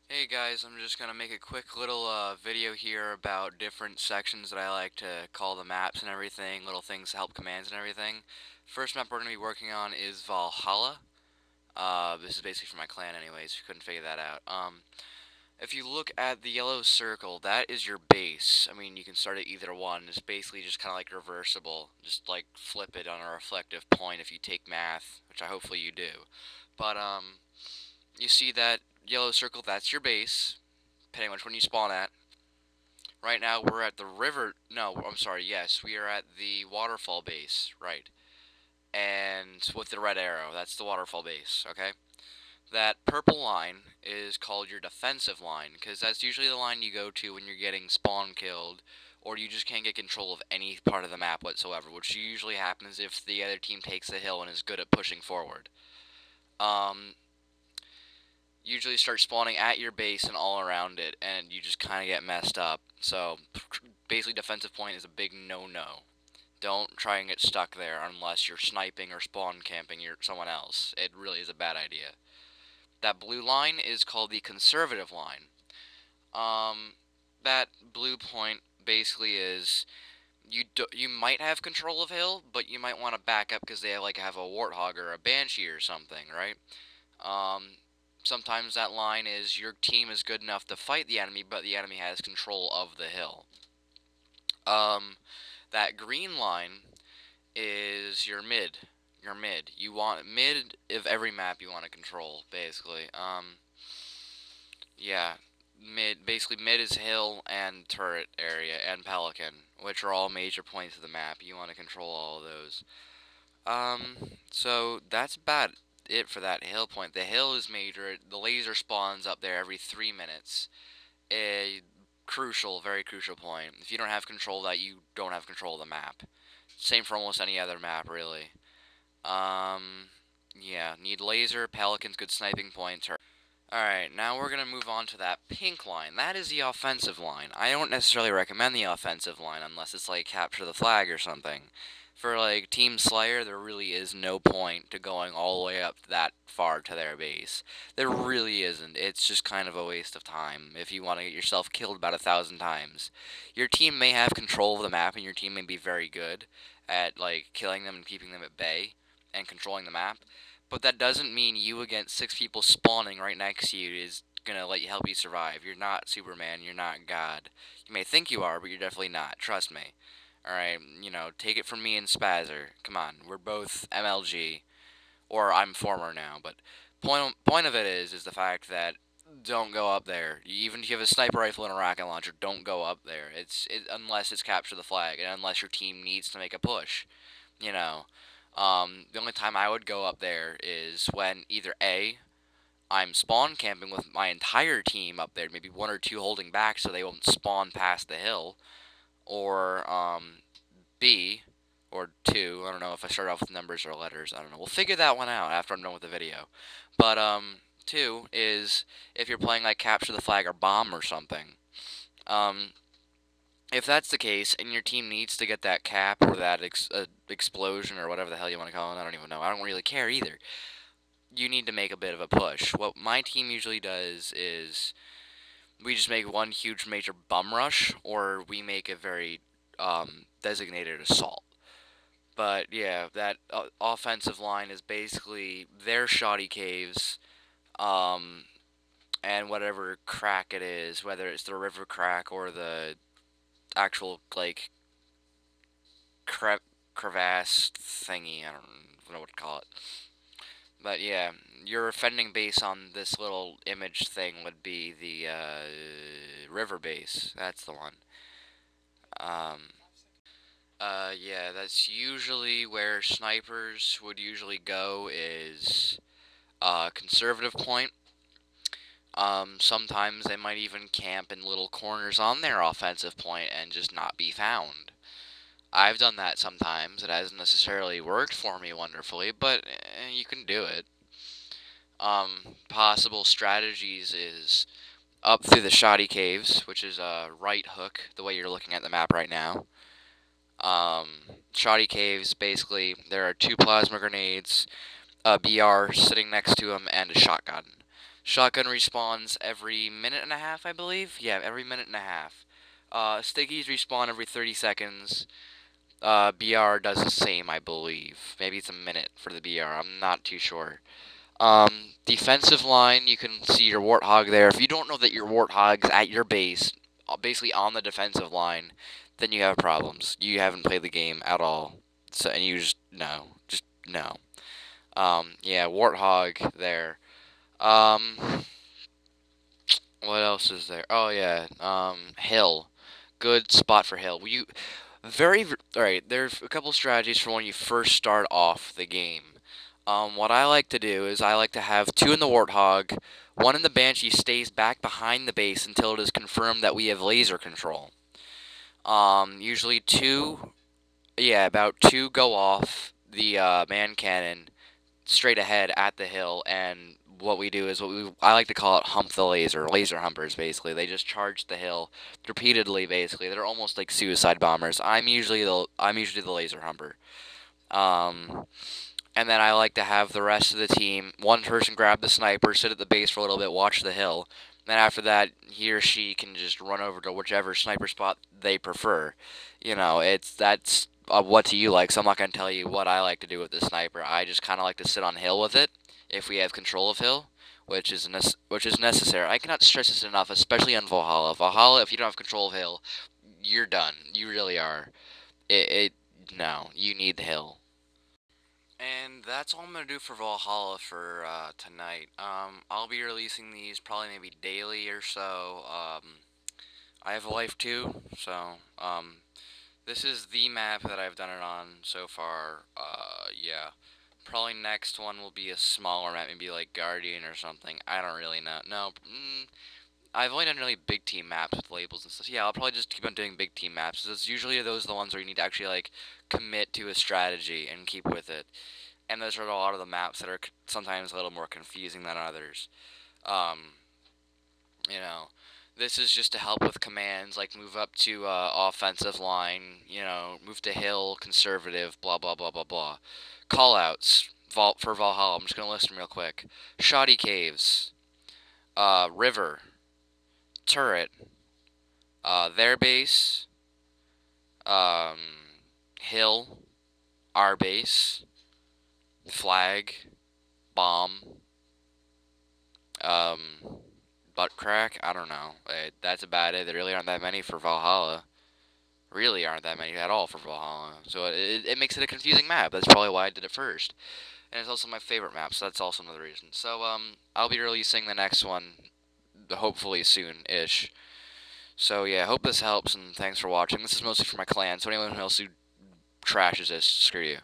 Hey guys, I'm just gonna make a quick little video here about different sections that I like to call the maps and everything, little things to help commands and everything. First map we're gonna be working on is Valhalla. This is basically for my clan anyways, if you couldn't figure that out. If you look at the yellow circle, that is your base. I mean, you can start at either one. It's basically just kind of like reversible. Just like flip it on a reflective point if you take math, which I hopefully you do. But, you see that yellow circle, that's your base, depending on which one you spawn at. Right now we're at the river. No, I'm sorry. Yes, we are at the waterfall base. Right, and with the red arrow, that's the waterfall base. Okay. That purple line is called your defensive line because that's usually the line you go to when you're getting spawn killed, or you just can't get control of any part of the map whatsoever. Which usually happens if the other team takes the hill and is good at pushing forward. Um, Usually start spawning at your base and all around it, and you just kind of get messed up. So basically, defensive point is a big no-no. Don't try and get stuck there unless you're sniping or spawn camping someone else. It really is a bad idea. That blue line is called the conservative line. Um, that blue point basically is you might have control of hill, but you might want to back up because they have a warthog or a banshee or something, right? Um, Sometimes that line is your team is good enough to fight the enemy, but the enemy has control of the hill. That green line is your mid. Your mid. You want mid of every map you want to control, basically. Yeah, mid. Basically, mid is hill and turret area and pelican, which are all major points of the map. You want to control all of those. So that's about it for that hill point. The hill is major. The laser spawns up there every 3 minutes. A crucial, very crucial point. If you don't have control of that, you don't have control of the map. Same for almost any other map, really. Yeah, need laser, pelicans, good sniping points. Alright, now we're going to move on to that pink line. That is the offensive line. I don't necessarily recommend the offensive line unless it's like capture the flag or something. For like Team Slayer, there really is no point to going all the way up that far to their base. There really isn't. It's just kind of a waste of time if you want to get yourself killed about 1,000 times. Your team may have control of the map and your team may be very good at like killing them and keeping them at bay and controlling the map. But that doesn't mean you against 6 people spawning right next to you is gonna help you survive. You're not Superman. You're not God. You may think you are, but you're definitely not. Trust me. All right, take it from me and Spazzer. Come on, we're both MLG, or I'm former now. But point of it is the fact that don't go up there. Even if you have a sniper rifle and a rocket launcher, don't go up there. Unless it's capture the flag, and unless your team needs to make a push. You know, the only time I would go up there is when either A, I'm spawn camping with my entire team up there, maybe one or two holding back so they won't spawn past the hill, or B, or two. I don't know if I start off with numbers or letters. I don't know. We'll figure that one out after I'm done with the video. But two is if you're playing like capture the flag or bomb or something. Um, if that's the case and your team needs to get that cap or that explosion or whatever the hell you want to call it, I don't even know. I don't really care either. You need to make a bit of a push. What my team usually does is we just make one huge major bum rush, or we make a very designated assault. But yeah, that offensive line is basically their shoddy caves, um, and whatever crack it is, whether it's the river crack or the actual like crevasse thingy. I don't know what to call it. But yeah, your offending base on this little image thing would be the river base. That's the one. Um, yeah, that's usually where snipers would usually go is conservative point. Sometimes they might even camp in little corners on their offensive point and just not be found. I've done that sometimes. It hasn't necessarily worked for me wonderfully, but you can do it. Possible strategies is up through the shoddy caves, which is a right hook, the way you're looking at the map right now. Shoddy caves, basically, there are two plasma grenades, a BR sitting next to them, and a shotgun. Shotgun respawns every minute and a half, I believe. Yeah, every minute and a half. Stickies respawn every 30 seconds. BR does the same, I believe. Maybe it's a minute for the BR. I'm not too sure. Defensive line, you can see your Warthog there. If you don't know that your Warthog's at your base, basically on the defensive line, then you have problems. You haven't played the game at all. So, and you just no. Yeah, Warthog there. Um, what else is there? Oh yeah, Hill, good spot for Hill. All right. There's a couple strategies for when you first start off the game. What I like to do is I like to have two in the Warthog, one in the Banshee stays back behind the base until it is confirmed that we have laser control. Usually two, yeah, about two go off the man cannon straight ahead at the hill, and what we do is I like to call it hump the laser humpers. Basically, they just charge the hill repeatedly. Basically, they're almost like suicide bombers. I'm usually the laser humper. Um, and then I like to have the rest of the team, one person grab the sniper, sit at the base for a little bit, watch the hill. Then after that, he or she can just run over to whichever sniper spot they prefer. That's what do you like? So I'm not gonna tell you what I like to do with the sniper. I just kind of like to sit on hill with it if we have control of hill, which is necessary. I cannot stress this enough, especially on Valhalla. Valhalla, if you don't have control of hill, you're done. You really are. It no, you need the hill. And that's all I'm going to do for Valhalla for tonight. I'll be releasing these probably maybe daily or so. I have a life too, so this is the map that I've done it on so far. Yeah. Probably next one will be a smaller map, maybe like Guardian or something. I don't really know. No, I've only done really big team maps with labels and stuff. Yeah, I'll probably just keep on doing big team maps. It's usually those are the ones where you need to actually like commit to a strategy and keep with it. And those are a lot of the maps that are sometimes a little more confusing than others. Um, you know, this is just to help with commands like move up to offensive line, move to hill, conservative, blah blah blah blah blah. Callouts for Valhalla. I'm just gonna list them real quick. Shoddy caves, river, turret, their base, um, hill, our base, flag, bomb, um, butt crack. I don't know. That's about it. There really aren't that many for Valhalla. Really aren't that many at all for Valhalla. So it makes it a confusing map. That's probably why I did it first. And it's also my favorite map, so that's also another reason. So I'll be releasing the next one hopefully soon-ish. So yeah, hope this helps, and thanks for watching. This is mostly for my clan, so anyone else who trashes this, screw you.